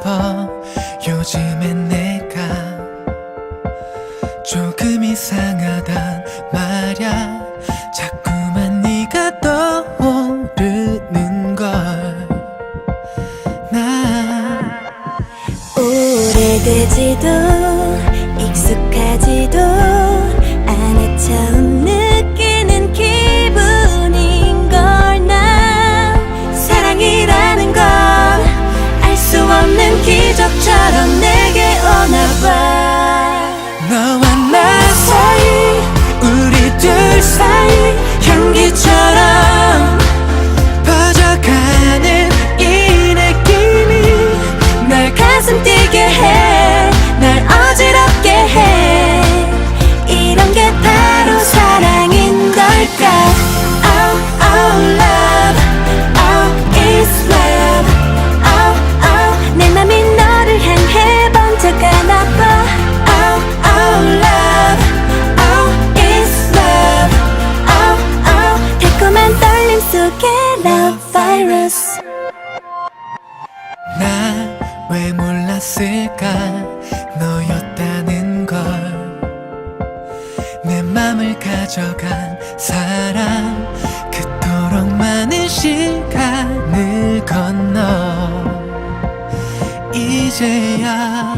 싶어. 요즘엔 내가 조금 이상하단 말야. 자꾸만 네가 떠오르는 걸. 나 오래되지도 익숙하지도 않아 처음 느끼는 기분인걸. 나 사랑이라는 걸 알 수 없는 기적처럼 내게 오나봐. 너와 나 사이, 우리 둘 사이 향기처럼 퍼져가는 이 느낌이 날 가슴 뛰게 해, 날 어지럽게 해. 이런 게 바로 사랑인 걸까. Oh, oh, love. Oh, it's love. Oh, oh, 내 맘이 너를 향해 번져가나 봐. Oh, oh, love. Oh, it's love. Oh, oh, 달콤한 떨림 속에 love virus. 나 왜 몰랐을까 너였다는 걸. 내 맘을 가져간 사람, 그토록 많은 시간을 건너 이제야.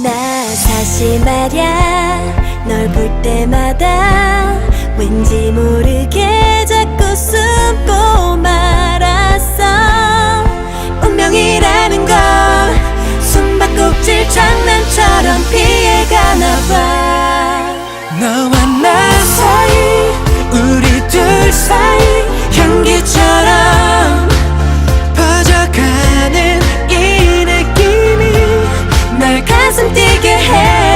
나 사실 말야 널 볼 때마다 왠지 모르게 자꾸 숨고 말았어. 운명이라는 걸 숨바꼭질 장난처럼 피해가나 봐. 너와 나 사이, 우리 둘 사이 향기처럼 퍼져가는 이 느낌이 날 가슴 뛰게 해.